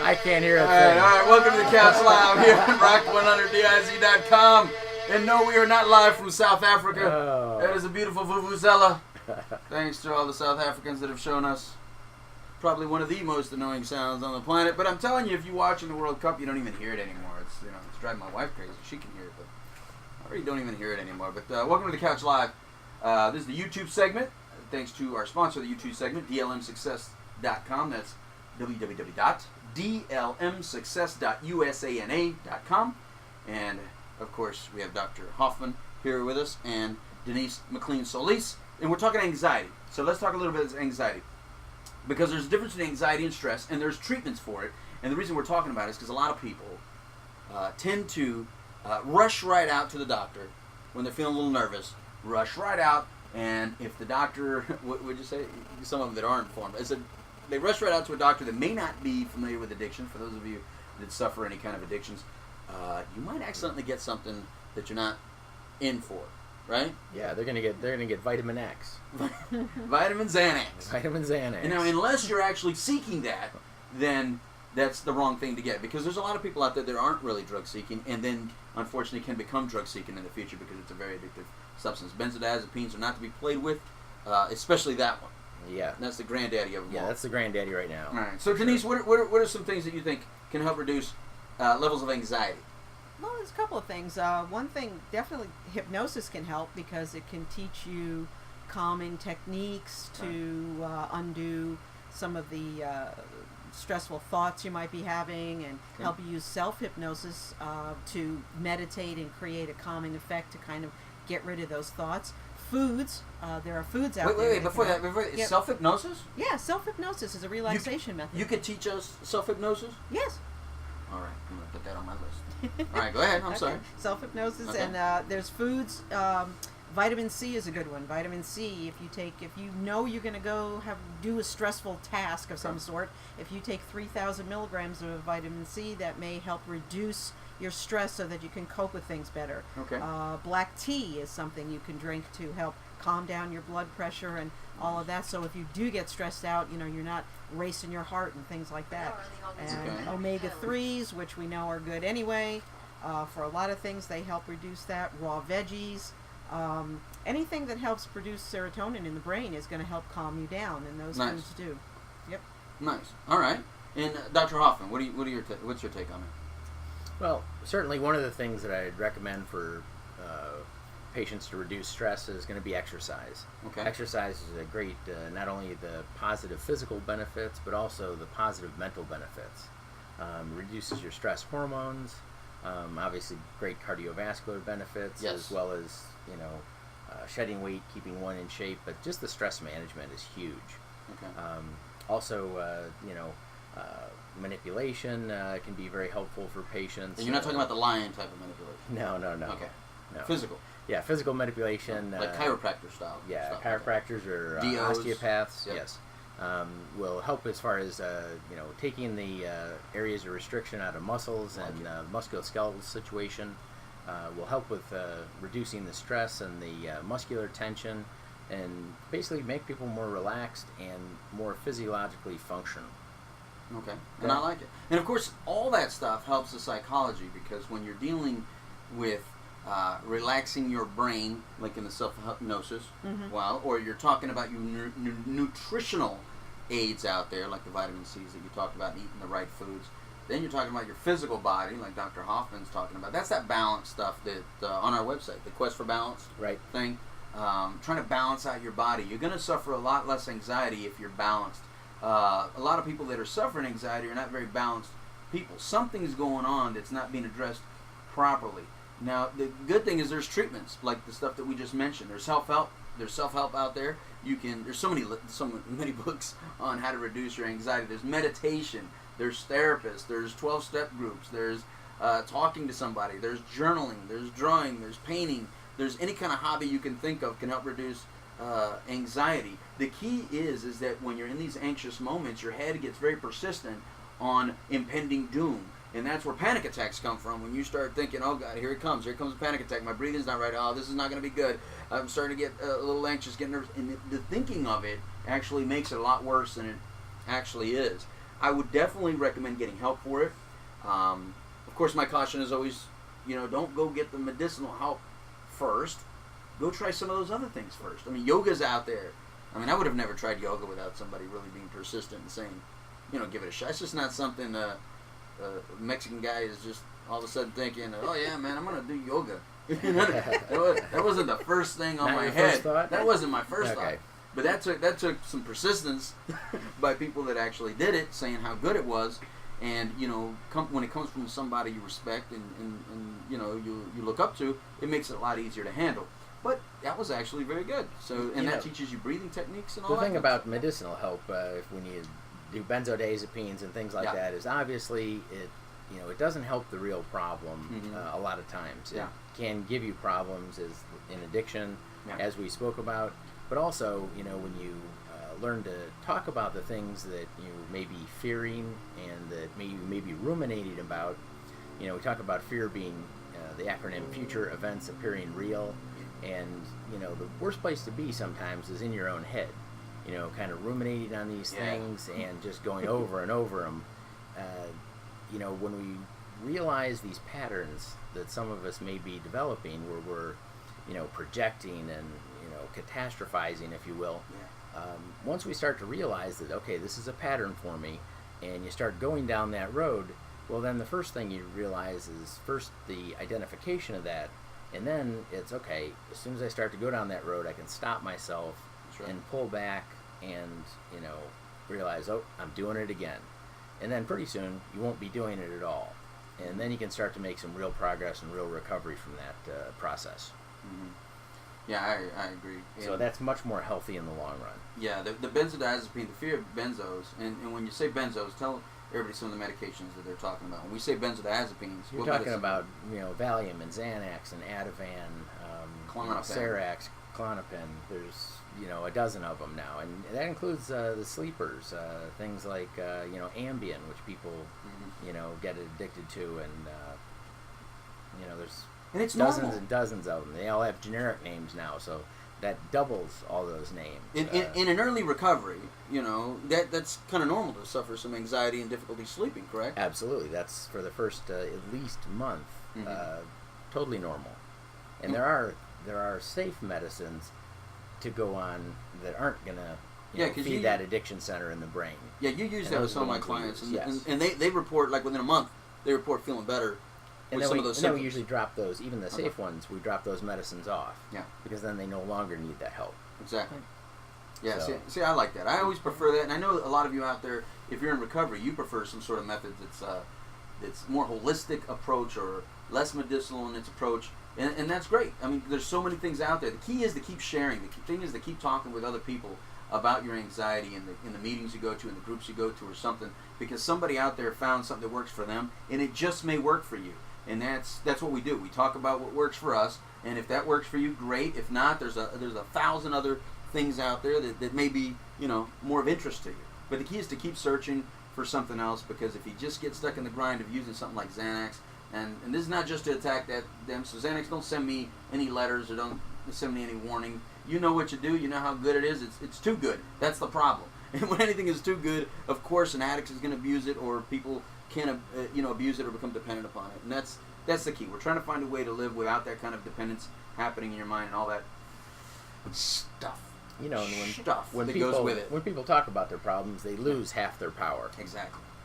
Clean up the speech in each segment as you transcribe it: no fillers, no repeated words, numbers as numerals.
I can't hear a All thing. right. Welcome to the Couch Live here on rock100diz.com. And no, we are not live from South Africa. Oh. That is a beautiful vuvuzela. Thanks to all the South Africans that have shown us probably one of the most annoying sounds on the planet. But I'm telling you, if you watch in the World Cup, you don't even hear it anymore. It's driving my wife crazy. She can hear it, but I really don't even hear it anymore. But welcome to the Couch Live. This is the YouTube segment. Thanks to our sponsor, the YouTube segment, dlmsuccess.com. That's www.dlmsuccess.usana.com. And of course, we have Dr. Hoffman here with us and Denise McLean-Solis. And we're talking anxiety. So let's talk a little bit about anxiety. Because there's a difference between anxiety and stress, and there's treatments for it. And the reason we're talking about it is because a lot of people tend to rush right out to the doctor when they're feeling a little nervous. Rush right out, and if the doctor, what would you say? Some of them that aren't informed. They rush right out to a doctor that may not be familiar with addiction. For those of you that suffer any kind of addictions, you might accidentally get something that you're not in for, right? Yeah, they're gonna get vitamin X. Vitamin Xanax. Vitamin Xanax. And now, unless you're actually seeking that, then that's the wrong thing to get. Because there's a lot of people out there that aren't really drug seeking, and then unfortunately can become drug seeking in the future because it's a very addictive substance. Benzodiazepines are not to be played with, especially that one. Yeah. That's the granddaddy of them all. Yeah, that's the granddaddy right now. All right. So, Denise, what are some things that you think can help reduce levels of anxiety? Well, there's a couple of things. One thing, definitely hypnosis can help because it can teach you calming techniques to undo some of the stressful thoughts you might be having, and help you use self-hypnosis to meditate and create a calming effect to kind of get rid of those thoughts. Foods, there are foods out there. Wait, before that, Yep. self-hypnosis? Yeah, self-hypnosis is a relaxation method. You could teach us self-hypnosis? Yes. All right, I'm going to put that on my list. All right, go ahead. I'm sorry. Self-hypnosis, Okay. and there's foods. Vitamin C is a good one. Vitamin C, if you know you're going to do a stressful task of some sort, if you take 3,000 milligrams of vitamin C, that may help reduce your stress so that you can cope with things better. Okay. Black tea is something you can drink to help calm down your blood pressure and all of that. So if you do get stressed out, you're not racing your heart and things like that. And omega-3s, which we know are good anyway, for a lot of things, they help reduce that. Raw veggies. Anything that helps produce serotonin in the brain is going to help calm you down, and those foods do. Yep. Nice. All right. And Dr. Hoffman, what's your take on it? Well, certainly one of the things that I'd recommend for patients to reduce stress is going to be exercise. Okay. Exercise is a great, not only the positive physical benefits, but also the positive mental benefits. Reduces your stress hormones, obviously great cardiovascular benefits, as well as, shedding weight, keeping one in shape, but just the stress management is huge. Okay. Also, manipulation can be very helpful for patients. And you're not talking about the lion type of manipulation? No. Okay. No. Physical? Yeah, physical manipulation. Like chiropractor style? Yeah, stuff. chiropractors or DOs. osteopaths, Yep. yes. Will help as far as, taking the areas of restriction out of muscles and musculoskeletal situation. Will help with reducing the stress and the muscular tension, and basically make people more relaxed and more physiologically functional. Okay, and I like it. And of course, all that stuff helps the psychology, because when you're dealing with relaxing your brain, like in the self-hypnosis, or you're talking about your nutritional aids out there, like the vitamin C's that you talked about, and eating the right foods. Then you're talking about your physical body, like Dr. Hoffman's talking about. That's that balance stuff that on our website, the Quest for Balance thing. Trying to balance out your body. You're going to suffer a lot less anxiety if you're balanced. A lot of people that are suffering anxiety are not very balanced people. Something's going on that's not being addressed properly. Now, the good thing is there's treatments, like the stuff that we just mentioned. There's self-help. There's self-help out there. There's so many books on how to reduce your anxiety. There's meditation. There's therapists. There's 12-step groups. There's talking to somebody. There's journaling. There's drawing. There's painting. There's any kind of hobby you can think of can help reduce anxiety. The key is that when you're in these anxious moments, your head gets very persistent on impending doom. And that's where panic attacks come from. When you start thinking, oh God, here comes a panic attack. My breathing's not right. Oh, this is not going to be good. I'm starting to get a little anxious, getting nervous. And the thinking of it actually makes it a lot worse than it actually is. I would definitely recommend getting help for it. Of course, my caution is always, don't go get the medicinal help first. Go try some of those other things first. I mean, yoga's out there. I mean, I would have never tried yoga without somebody really being persistent and saying, give it a shot. It's just not something a Mexican guy is just all of a sudden thinking, oh yeah, man, I'm going to do yoga. That wasn't the first thing on my head. That wasn't my first thought. But that took some persistence by people that actually did it, saying how good it was. And, when it comes from somebody you respect and you look up to, it makes it a lot easier to handle. But that was actually very good. So, and that teaches you breathing techniques and all that. The thing about medicinal help, if we need to do benzodiazepines and things like that, is obviously it doesn't help the real problem a lot of times. It can give you problems as in addiction, as we spoke about. But also, when you learn to talk about the things that you may be fearing and that you may be ruminating about, we talk about fear being the acronym future events appearing real. And, the worst place to be sometimes is in your own head, kind of ruminating on these things and just going over and over them. When we realize these patterns that some of us may be developing where we're, projecting and, catastrophizing, if you will, once we start to realize that, okay, this is a pattern for me, and you start going down that road, well, then the first thing you realize is first the identification of that. And then it's, okay, as soon as I start to go down that road, I can stop myself and pull back and, realize, oh, I'm doing it again. And then pretty soon, you won't be doing it at all. And then you can start to make some real progress and real recovery from that process. Mm-hmm. Yeah, I agree. So that's much more healthy in the long run. Yeah, the benzodiazepine, the fear of benzos, and when you say benzos, tell everybody some of the medications that they're talking about. When we say benzodiazepines, you're talking about Valium and Xanax and Ativan, Serax, Klonopin. There's a dozen of them now, and that includes the sleepers, things like Ambien, which people get addicted to, and there's dozens normal. and dozens of them. They all have generic names now, so that doubles all those names. In an early recovery, that's kind of normal to suffer some anxiety and difficulty sleeping, correct? Absolutely. That's for the first at least month, totally normal. And there are safe medicines to go on that aren't going to feed that addiction center in the brain. Yeah, you use that with some of my clients, and they report, like within a month, they report feeling better. And then we usually drop those, even the safe ones, we drop those medicines off. Yeah. Because then they no longer need that help. Exactly. Yeah, so. See, I like that. I always prefer that. And I know a lot of you out there, if you're in recovery, you prefer some sort of method that's more holistic approach or less medicinal in its approach. And that's great. I mean, there's so many things out there. The key is to keep sharing. The thing is to keep talking with other people about your anxiety in the meetings you go to, in the groups you go to or something, because somebody out there found something that works for them, and it just may work for you. And that's what we do. We talk about what works for us, and if that works for you, great. If not, there's a thousand other things out there that may be more of interest to you. But the key is to keep searching for something else, because if you just get stuck in the grind of using something like Xanax, and this is not just to attack them. So Xanax, don't send me any letters or don't send me any warning. You know what you do. You know how good it is. It's too good. That's the problem. And when anything is too good, of course, an addict is going to abuse it, or people can abuse it or become dependent upon it. And that's the key. We're trying to find a way to live without that kind of dependence happening in your mind and all that stuff. And when people, goes with it. When people talk about their problems, they lose half their power.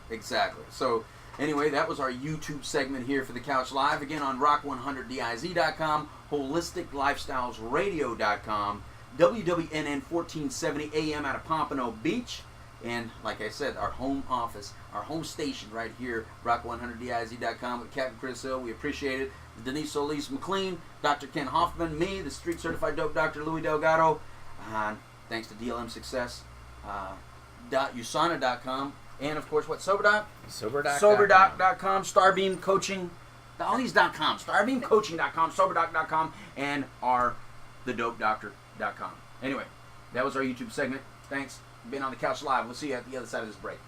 Exactly. So anyway, that was our YouTube segment here for the Couch Live. Again, on rock100diz.com, holisticlifestylesradio.com, WWNN 1470 AM out of Pompano Beach. And like I said, our home office, our home station right here, rock100diz.com with Captain Chris Hill. We appreciate it. Denise Solis McLean, Dr. Ken Hoffman, me, the street certified dope Dr. Louis Delgado. Thanks to DLM Success, .usana.com, and of course, what, SoberDoc? SoberDoc.com, Starbeam Coaching, all these .com, StarbeamCoaching.com, SoberDoc.com, and our TheDopeDoctor.com. Anyway, that was our YouTube segment. Thanks. Been on the Couch Live. We'll see you at the other side of this break.